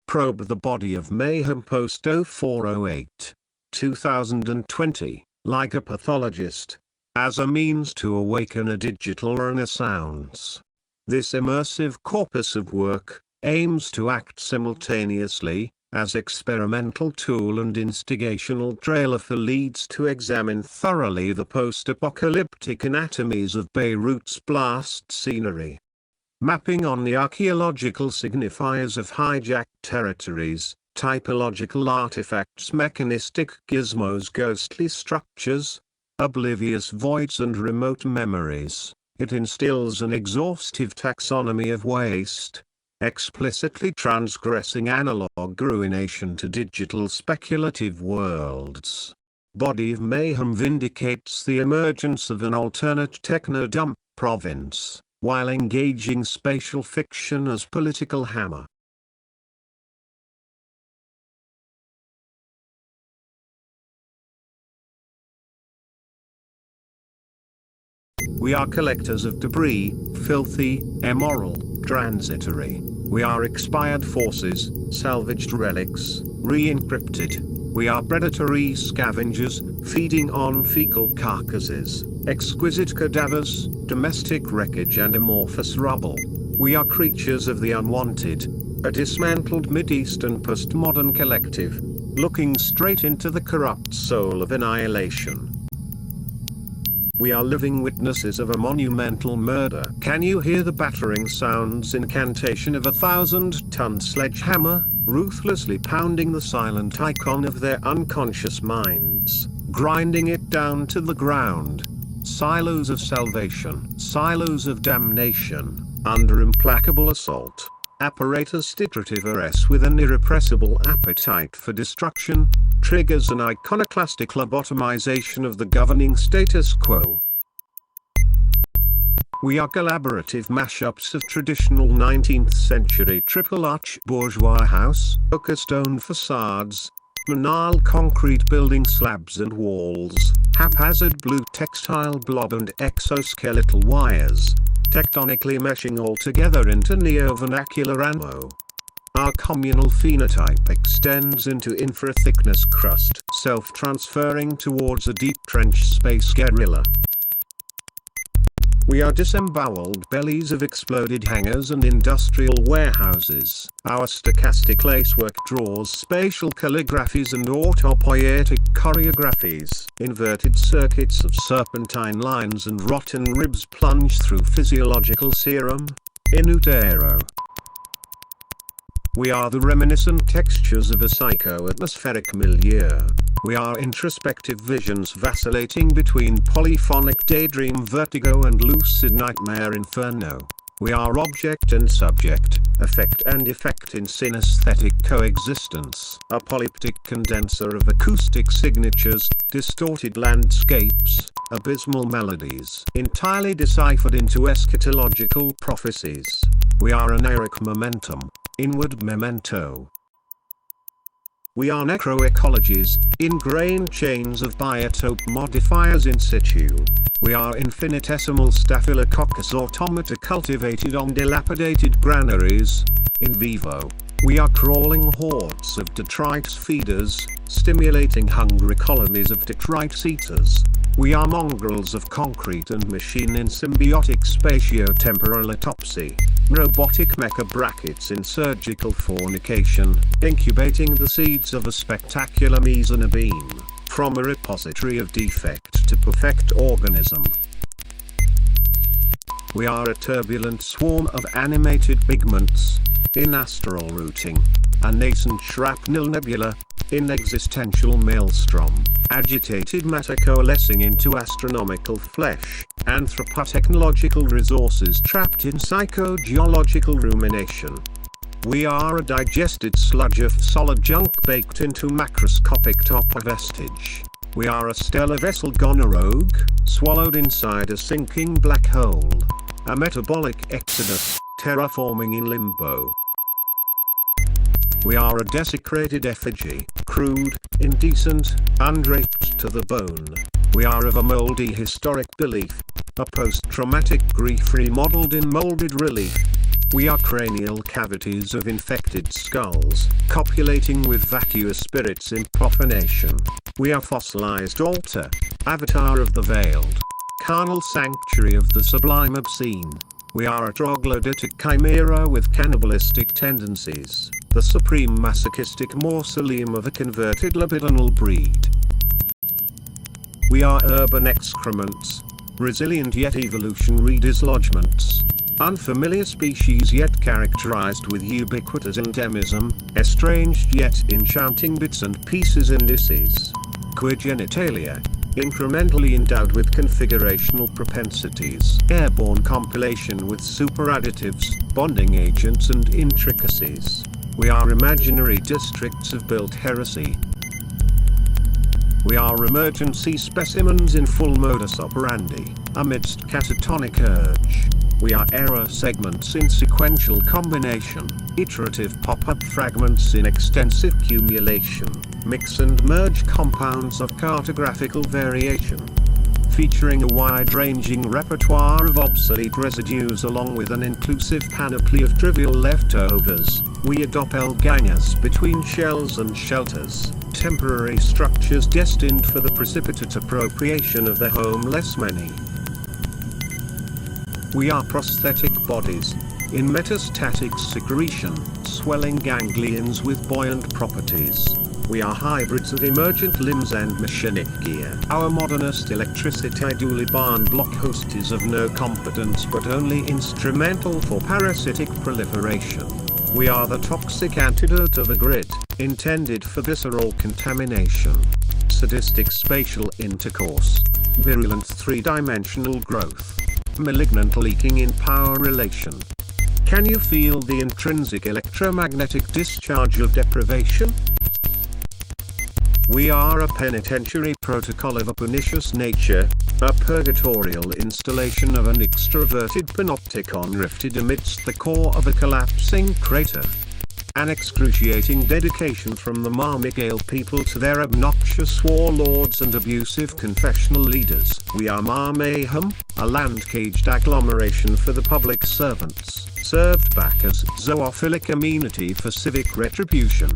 Probe the body of mayhem post 0408. 2020, like a pathologist, as a means to awaken a digital renaissance. This immersive corpus of work aims to act simultaneously as experimental tool and instigational trailer for leads to examine thoroughly the post-apocalyptic anatomies of Beirut's blast scenery. Mapping on the archaeological signifiers of hijacked territories, typological artifacts, mechanistic gizmos, ghostly structures, oblivious voids and remote memories, it instills an exhaustive taxonomy of waste, explicitly transgressing analog ruination to digital speculative worlds. Body of Mayhem vindicates the emergence of an alternate techno-dump province, while engaging spatial fiction as political hammer. We are collectors of debris, filthy, immoral, transitory. We are expired forces, salvaged relics, re-encrypted. We are predatory scavengers, feeding on fecal carcasses, exquisite cadavers, domestic wreckage and amorphous rubble. We are creatures of the unwanted, a dismantled Mideastern postmodern collective, looking straight into the corrupt soul of annihilation. We are living witnesses of a monumental murder. Can you hear the battering sounds incantation of 1,000-ton sledgehammer, ruthlessly pounding the silent icon of their unconscious minds, grinding it down to the ground? Silos of salvation, silos of damnation, under implacable assault. Apparatus iterative arrests with an irrepressible appetite for destruction, triggers an iconoclastic lobotomization of the governing status quo. We are collaborative mashups of traditional 19th century triple-arch bourgeois house, ochre stone facades, banal concrete building slabs and walls, haphazard blue textile blob and exoskeletal wires, tectonically meshing all together into neo-vernacular ammo. Our communal phenotype extends into infra-thickness crust, self-transferring towards a deep trench space guerrilla. We are disemboweled bellies of exploded hangars and industrial warehouses. Our stochastic lacework draws spatial calligraphies and autopoietic choreographies. Inverted circuits of serpentine lines and rotten ribs plunge through physiological serum, in utero. We are the reminiscent textures of a psycho-atmospheric milieu. We are introspective visions vacillating between polyphonic daydream vertigo and lucid nightmare inferno. We are object and subject, effect and effect in synesthetic coexistence. A polyptic condenser of acoustic signatures, distorted landscapes, abysmal melodies, entirely deciphered into eschatological prophecies. We are an eric momentum, inward memento. We are necroecologies, ingrained chains of biotope modifiers in situ. We are infinitesimal staphylococcus automata cultivated on dilapidated granaries, in vivo. We are crawling hordes of detritus feeders, stimulating hungry colonies of detritus eaters. We are mongrels of concrete and machine in symbiotic spatio-temporal autopsy, robotic mecha brackets in surgical fornication, incubating the seeds of a spectacular mesonar beam, from a repository of defect to perfect organism. We are a turbulent swarm of animated pigments, in astral routing, a nascent shrapnel nebula, in existential maelstrom, agitated matter coalescing into astronomical flesh, anthropotechnological resources trapped in psychogeological rumination. We are a digested sludge of solid junk baked into macroscopic topper vestige. We are a stellar vessel gone rogue, swallowed inside a sinking black hole. A metabolic exodus, terraforming in limbo. We are a desecrated effigy, crude, indecent, undraped to the bone. We are of a moldy historic belief, a post-traumatic grief remodeled in molded relief. We are cranial cavities of infected skulls, copulating with vacuous spirits in profanation. We are fossilized altar, avatar of the veiled, carnal sanctuary of the sublime obscene. We are a troglodytic chimera with cannibalistic tendencies, the supreme masochistic mausoleum of a converted libidinal breed. We are urban excrements, resilient yet evolutionary dislodgements, unfamiliar species yet characterized with ubiquitous endemism, estranged yet enchanting bits and pieces indices. Queer genitalia, incrementally endowed with configurational propensities. Airborne compilation with superadditives, bonding agents and intricacies. We are imaginary districts of built heresy. We are emergency specimens in full modus operandi, amidst catatonic urge. We are error segments in sequential combination, iterative pop-up fragments in extensive cumulation, mix and merge compounds of cartographical variation. Featuring a wide-ranging repertoire of obsolete residues along with an inclusive panoply of trivial leftovers, we are doppelgangers between shells and shelters, temporary structures destined for the precipitate appropriation of the homeless many. We are prosthetic bodies, in metastatic secretion, swelling ganglions with buoyant properties. We are hybrids of emergent limbs and machinic gear. Our modernist electricity duly barn block host is of no competence but only instrumental for parasitic proliferation. We are the toxic antidote of a grid, intended for visceral contamination. Sadistic spatial intercourse. Virulent three-dimensional growth. Malignant leaking in power relation. Can you feel the intrinsic electromagnetic discharge of deprivation? We are a penitentiary protocol of a pernicious nature, a purgatorial installation of an extroverted panopticon rifted amidst the core of a collapsing crater. An excruciating dedication from the Marmigale people to their obnoxious warlords and abusive confessional leaders. We are Mayhem, a land-caged agglomeration for the public servants, served back as zoophilic amenity for civic retribution.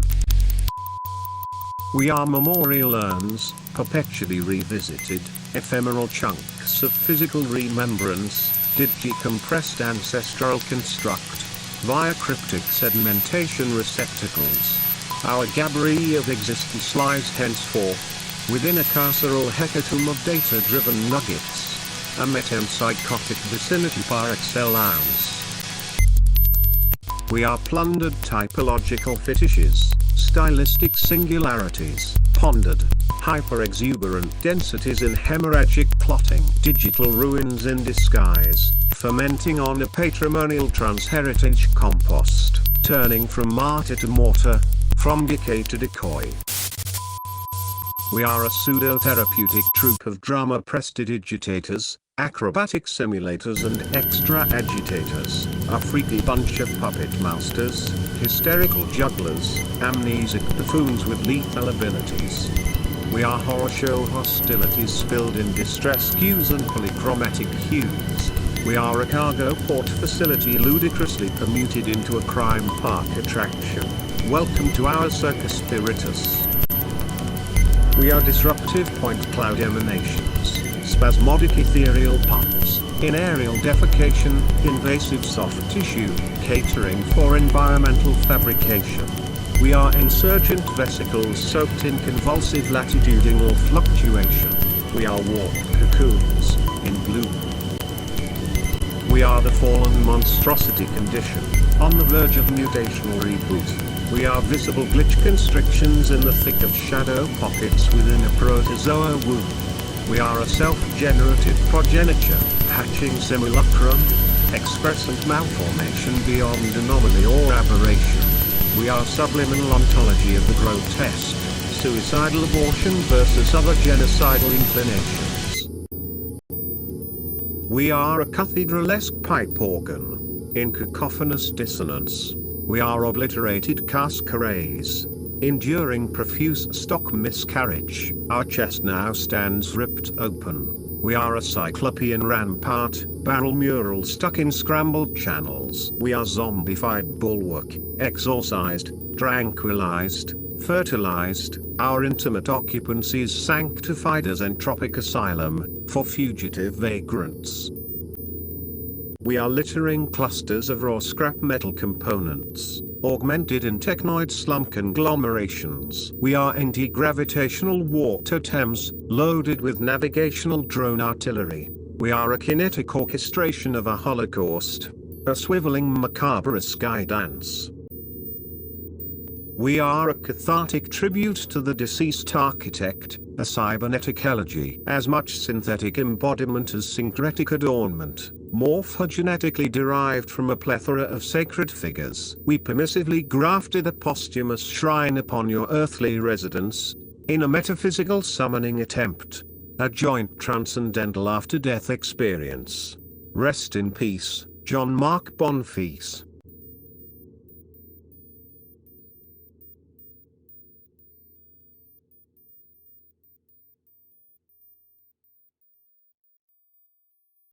We are memorial urns, perpetually revisited, ephemeral chunks of physical remembrance, digi-compressed ancestral construct, via cryptic sedimentation receptacles. Our gabbery of existence lies henceforth, within a carceral hecatomb of data-driven nuggets, a metempsychotic vicinity par excellence. We are plundered typological fetishes, stylistic singularities, pondered, hyper-exuberant densities in hemorrhagic clotting, digital ruins in disguise, fermenting on a patrimonial transheritage compost, turning from martyr to mortar, from decay to decoy. We are a pseudo-therapeutic troupe of drama prestidigitators, acrobatic simulators and extra agitators, a freaky bunch of puppet masters, hysterical jugglers, amnesic buffoons with lethal abilities. We are horror show hostilities spilled in distress cues and polychromatic hues. We are a cargo port facility ludicrously permuted into a crime park attraction. Welcome to our circus spiritus. We are disruptive point cloud emanations, spasmodic ethereal puffs, in aerial defecation, invasive soft tissue, catering for environmental fabrication. We are insurgent vesicles soaked in convulsive latitudinal fluctuation. We are warp cocoons, in bloom. We are the fallen monstrosity condition, on the verge of mutational reboot. We are visible glitch constrictions in the thick of shadow pockets within a protozoa womb. We are a self-generative progeniture, hatching simulacrum, excrescent malformation beyond anomaly or aberration. We are subliminal ontology of the grotesque, suicidal abortion versus other genocidal inclinations. We are a cathedral-esque pipe organ, in cacophonous dissonance. We are obliterated cascareys, enduring profuse stock miscarriage. Our chest now stands ripped open. We are a cyclopean rampart, barrel mural stuck in scrambled channels. We are zombified bulwark, exorcised, tranquilized, fertilized. Our intimate occupancies sanctified as entropic asylum for fugitive vagrants. We are littering clusters of raw scrap metal components, augmented in technoid slump conglomerations. We are anti-gravitational war totems, loaded with navigational drone artillery. We are a kinetic orchestration of a holocaust, a swiveling macabre sky dance. We are a cathartic tribute to the deceased architect, a cybernetic elegy, as much synthetic embodiment as syncretic adornment, morphogenetically derived from a plethora of sacred figures. We permissively grafted a posthumous shrine upon your earthly residence, in a metaphysical summoning attempt, a joint transcendental after-death experience. Rest in peace, John Mark Bonfils.